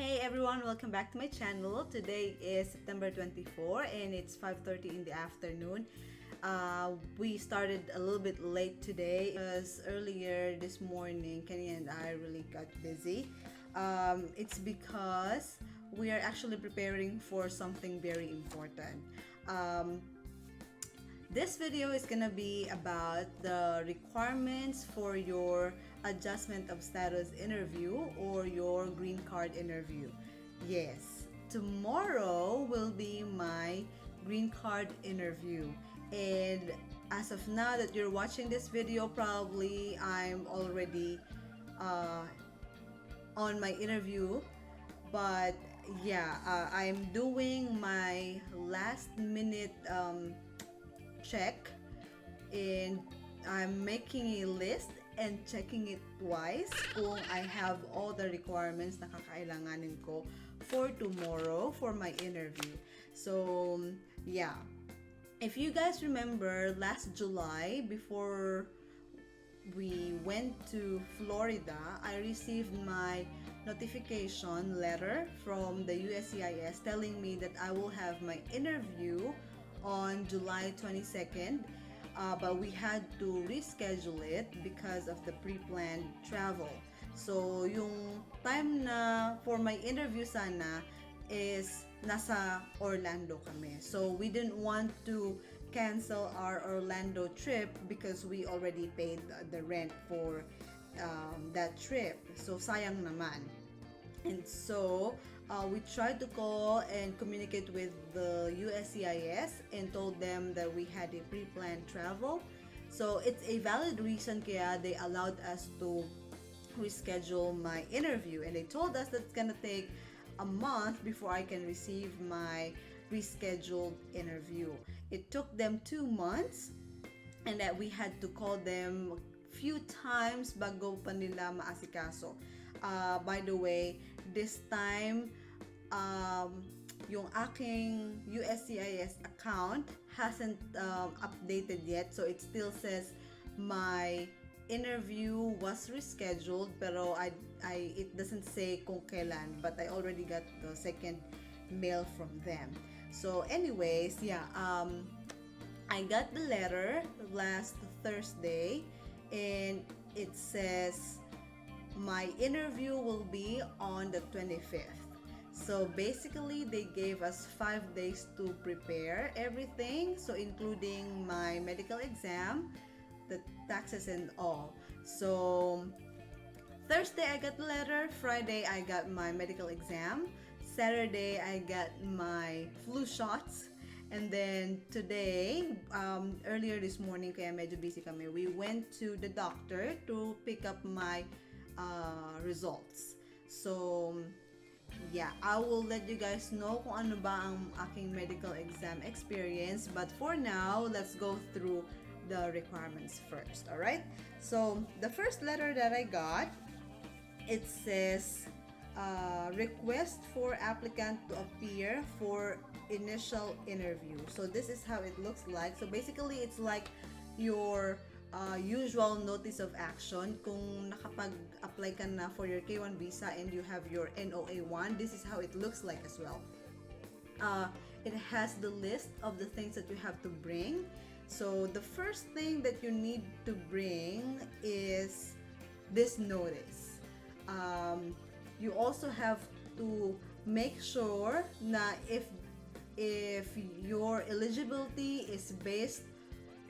Hey everyone, welcome back to my channel. Today is September 24 and it's 5:30 in the afternoon. We started a little bit late today because earlier this morning Kenny and I really got busy. It's because we are actually preparing for something very important. This video is gonna be about the requirements for your adjustment of status interview or your green card interview. Yes, tomorrow will be my green card interview, and as of now that you're watching this video, probably I'm already on my interview. But yeah, I'm doing my last minute check, and I'm making a list and checking it twice kung I have all the requirements na kakailanganin ko for tomorrow for my interview. So yeah, if you guys remember last July, before we went to Florida, I received my notification letter from the USCIS telling me that I will have my interview on July 22nd, but we had to reschedule it because of the pre-planned travel. So yung time na for my interview sana is nasa Orlando kami. So we didn't want to cancel our Orlando trip because we already paid the rent for that trip. So sayang naman. And so we tried to call and communicate with the USCIS and told them that we had a pre-planned travel. So it's a valid reason kaya they allowed us to reschedule my interview. And they told us that it's gonna take a month before I can receive my rescheduled interview. It took them 2 months, and that we had to call them few times bago pa nila maasikaso. By the way, this time, yung aking USCIS account hasn't updated yet, so it still says my interview was rescheduled, pero it doesn't say kung kailan, but I already got the second mail from them. So anyways, yeah, I got the letter last Thursday, and it says my interview will be on the 25th. So basically they gave us 5 days to prepare everything, so including my medical exam, the taxes and all. So Thursday I got the letter, Friday I got my medical exam, Saturday I got my flu shots, and then today, earlier this morning, kaya medyo busy kami, we went to the doctor to pick up my results. So yeah, I will let you guys know kung ano ba ang aking medical exam experience, but for now, let's go through the requirements first. Alright, so the first letter that I got, it says request for applicant to appear for initial interview. So this is how it looks like. So basically it's like your usual notice of action. Kung nakapag-apply ka na for your K1 visa and you have your NOA1, this is how it looks like as well. It has the list of the things that you have to bring. So the first thing that you need to bring is this notice. You also have to make sure na if your eligibility is based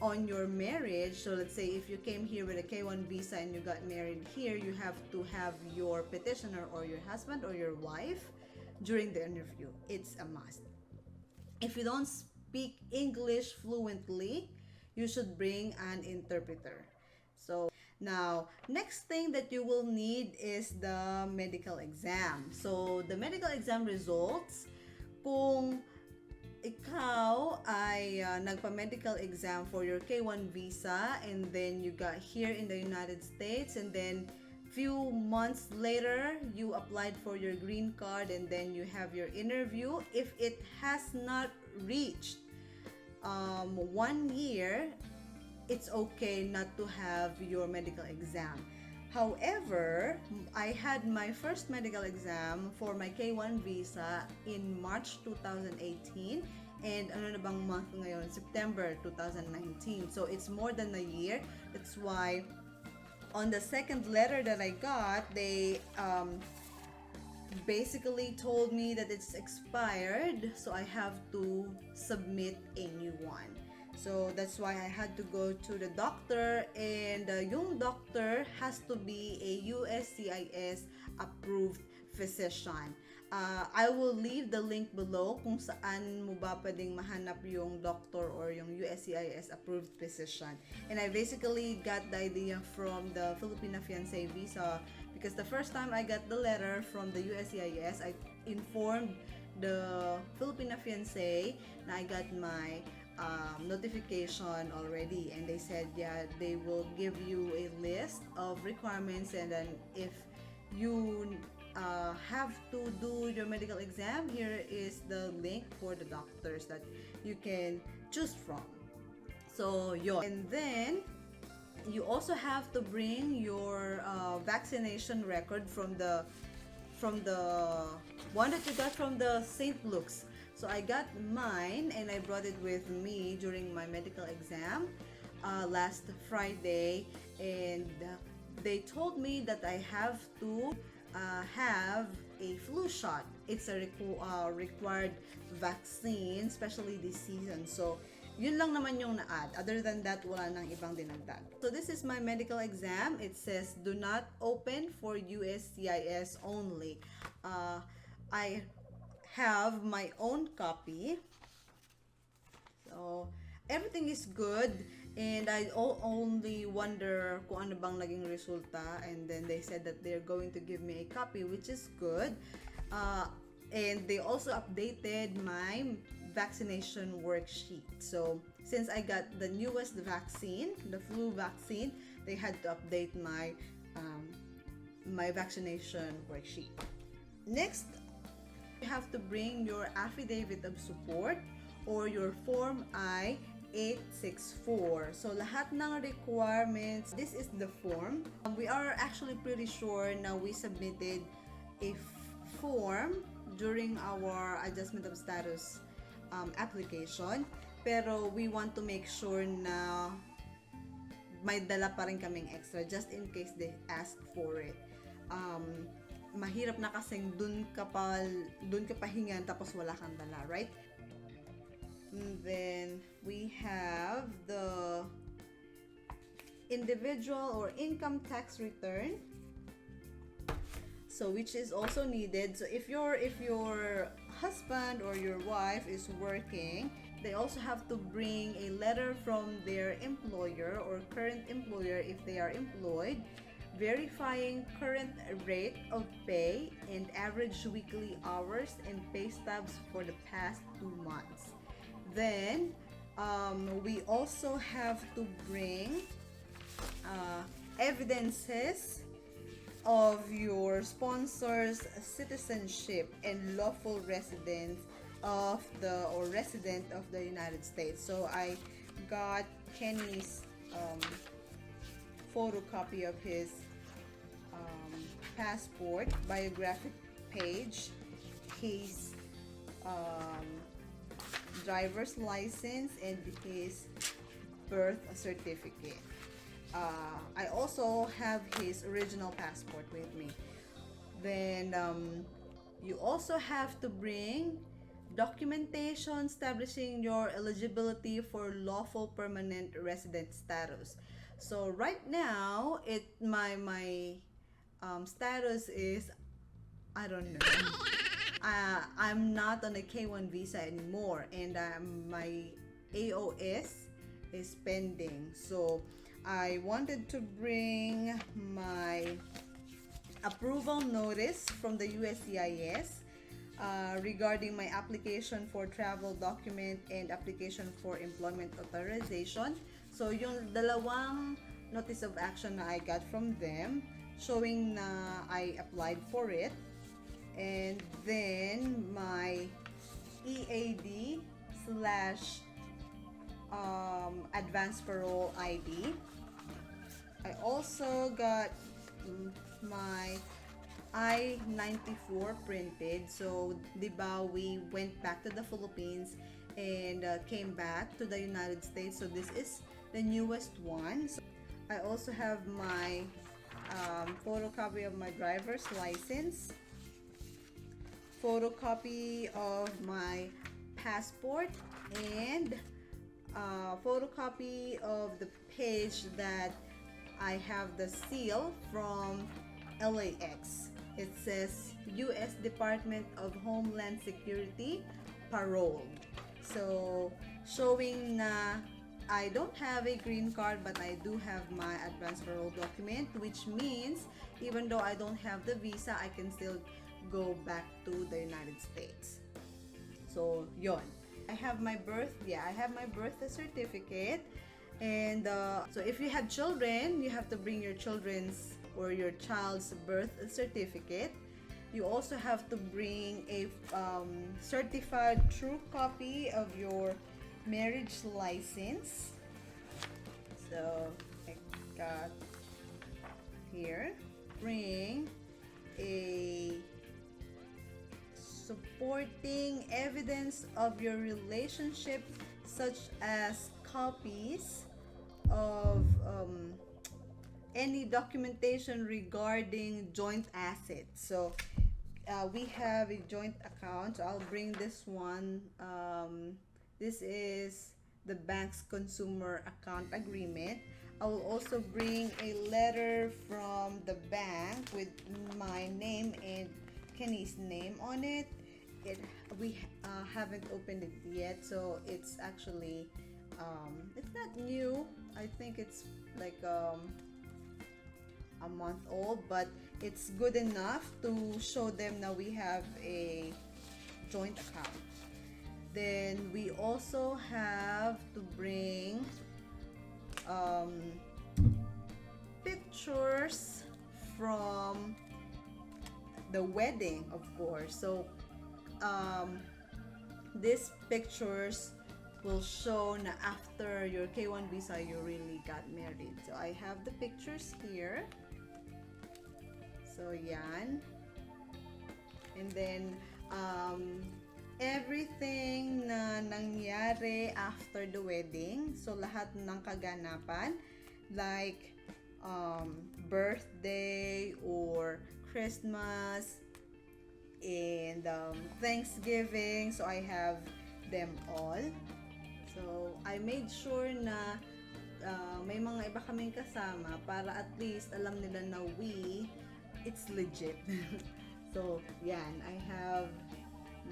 on your marriage, so let's say if you came here with a K1 visa and you got married here, you have to have your petitioner or your husband or your wife during the interview. It's a must. If you don't speak English fluently, you should bring an interpreter. So now, next thing that you will need is the medical exam. So the medical exam results, kung ikaw ay nagpa-medical exam for your K1 visa and then you got here in the United States, and then few months later you applied for your green card and then you have your interview, if it has not reached 1 year, it's okay not to have your medical exam. However, I had my first medical exam for my K1 visa in March 2018, and ano na bang month ngayon? September 2019. So it's more than a year. That's why on the second letter that I got, they basically told me that it's expired, so I have to submit a new one. So that's why I had to go to the doctor, and yung doctor has to be a USCIS approved physician. I will leave the link below kung saan mo ba pwedeng mahanap yung doctor or yung USCIS approved physician. And I basically got the idea from the Filipina Fiancé visa, because the first time I got the letter from the USCIS, I informed the Filipina Fiancé na I got my notification already, and they said they will give you a list of requirements, and then if you have to do your medical exam, here is the link for the doctors that you can choose from. So yun. And then you also have to bring your vaccination record from the one that you got from the St. Luke's. So I got mine and I brought it with me during my medical exam last Friday, and they told me that I have to have a flu shot. It's a required vaccine, especially this season. So yun lang naman yung na-add. Other than that, wala nang ibang dinagdag. So this is my medical exam. It says do not open for USCIS only. I have my own copy, so everything is good, and I only wonder kung ano bang naging resulta, and then they said that they're going to give me a copy, which is good. And they also updated my vaccination worksheet. So since I got the newest vaccine, the flu vaccine, they had to update my my vaccination worksheet. Next, you have to bring your affidavit of support or your Form I-864. So lahat ng requirements, this is the form. We are actually pretty sure na we submitted a form during our adjustment of status application, pero we want to make sure na may dala pa rin kaming extra just in case they ask for it. Mahirap na kasing dun ka pa hingan tapos wala kang dala, right? And then we have the individual or income tax return, so which is also needed. So if your husband or your wife is working, they also have to bring a letter from their employer or current employer if they are employed, verifying current rate of pay and average weekly hours and pay stubs for the past 2 months. Then we also have to bring evidences of your sponsor's citizenship and lawful residence of the or resident of the United States. So I got Kenny's photocopy of his passport, biographic page, his driver's license, and his birth certificate. I also have his original passport with me. Then you also have to bring documentation establishing your eligibility for lawful permanent resident status. So right now, my status is, I don't know. I'm not on a K1 visa anymore, and my AOS is pending. So I wanted to bring my approval notice from the USCIS regarding my application for travel document and application for employment authorization. So yung dalawang notice of action na I got from them showing na I applied for it, and then my EAD slash advanced parole ID. I also got my I-94 printed. So, di ba, we went back to the Philippines and came back to the United States. So, this is the newest one. So, I also have my photocopy of my driver's license, photocopy of my passport, and photocopy of the page that I have the seal from LAX. It says U.S. Department of Homeland Security parole. So, showing na I don't have a green card, but I do have my advance parole document, which means even though I don't have the visa, I can still go back to the United States. So, yon. I have my birth certificate. And so if you have children, you have to bring your children's or your child's birth certificate. You also have to bring a certified true copy of your marriage license. So I got here. Bring a supporting evidence of your relationship, such as copies of any documentation regarding joint assets. So we have a joint account. So I'll bring this one. This is the bank's consumer account agreement. I will also bring a letter from the bank with my name and Kenny's name on it. We haven't opened it yet, so it's actually it's not new. I think it's like a month old, but it's good enough to show them that we have a joint account. Then we also have to bring pictures from the wedding, of course. So these pictures will show na after your K1 visa you really got married. So I have the pictures here. So yan. And then everything na nangyari after the wedding. So lahat ng kaganapan like birthday or Christmas and Thanksgiving. So I have them all. So I made sure na may mga iba kaming kasama para at least alam nila na it's legit. So yan, I have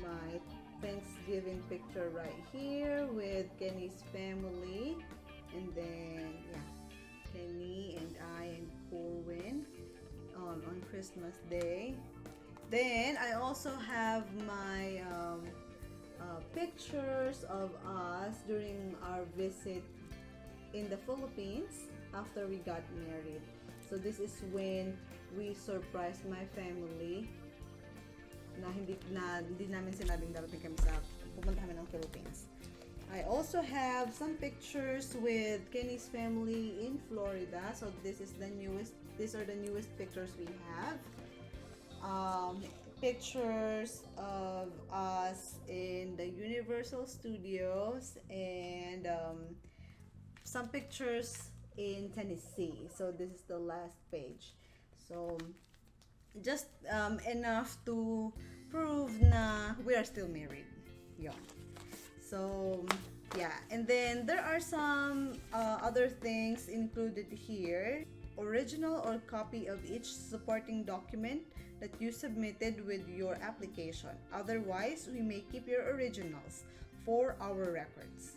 my Thanksgiving picture right here with Kenny's family, and then yeah, Kenny and I and Corwin on Christmas Day. Then I also have my pictures of us during our visit in the Philippines after we got married. So this is when we surprised my family na hindi namin sinabing darating kami sa pupunta kami ng Philippines. I also have some pictures with Kenny's family in Florida. So these are the newest pictures we have. Pictures of us in the Universal Studios and some pictures in Tennessee. So this is the last page. So just enough to prove na we are still married. Yon. So yeah, and then there are some other things included here. Original or copy of each supporting document that you submitted with your application. Otherwise, we may keep your originals for our records.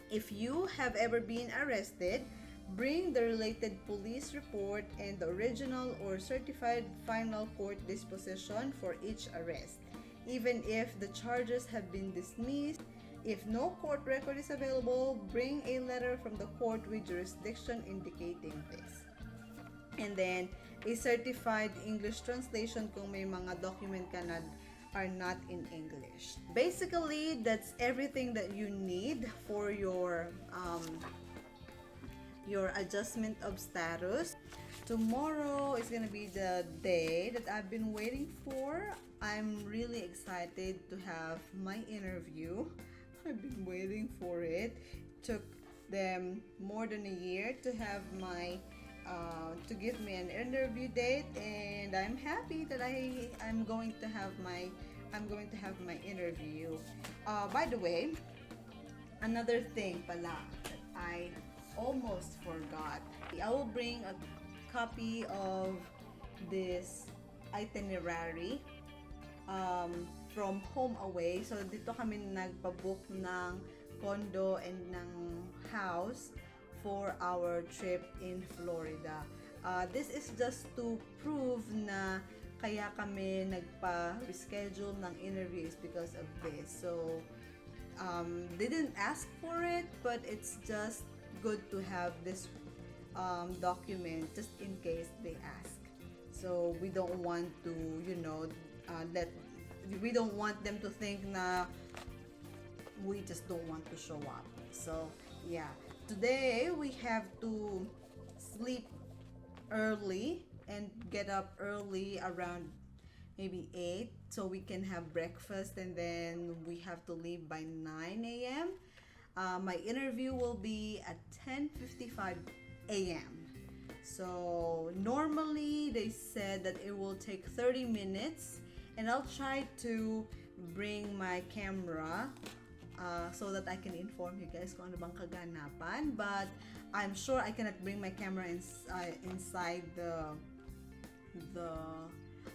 If you have ever been arrested, bring the related police report and the original or certified final court disposition for each arrest. Even if the charges have been dismissed, if no court record is available, bring a letter from the court with jurisdiction indicating this. And then, a certified English translation kung may mga document ka na are not in English. Basically, that's everything that you need for your adjustment of status. tomorrow is gonna be the day that I've been waiting for. I'm really excited to have my interview. I've been waiting for it. Took them more than a year to have my to give me an interview date, and I'm happy that I'm going to have my interview. By the way, another thing pala that I almost forgot. I will bring a copy of this itinerary from home away. So dito kami nagpa-book ng condo and ng house for our trip in Florida. This is just to prove na kaya kami nagpa-reschedule ng interviews because of this. So they didn't ask for it, but it's just good to have this document just in case they ask. So we don't want to, we don't want them to think na we just don't want to show up. So yeah, today we have to sleep early and get up early around maybe 8 so we can have breakfast, and then we have to leave by 9 a.m. My interview will be at 10:55 a.m. So normally they said that it will take 30 minutes, and I'll try to bring my camera so that I can inform you guys kung ano bang kaganapan. But I'm sure I cannot bring my camera inside the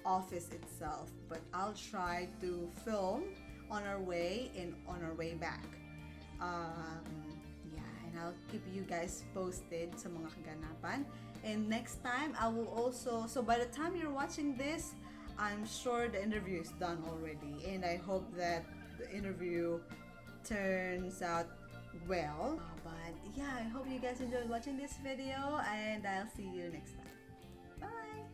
office itself, but I'll try to film on our way and on our way back. Yeah, and I'll keep you guys posted sa mga kaganapan. And next time I will also, so by the time you're watching this, I'm sure the interview is done already, and I hope that the interview turns out well. But yeah, I hope you guys enjoyed watching this video, and I'll see you next time. Bye!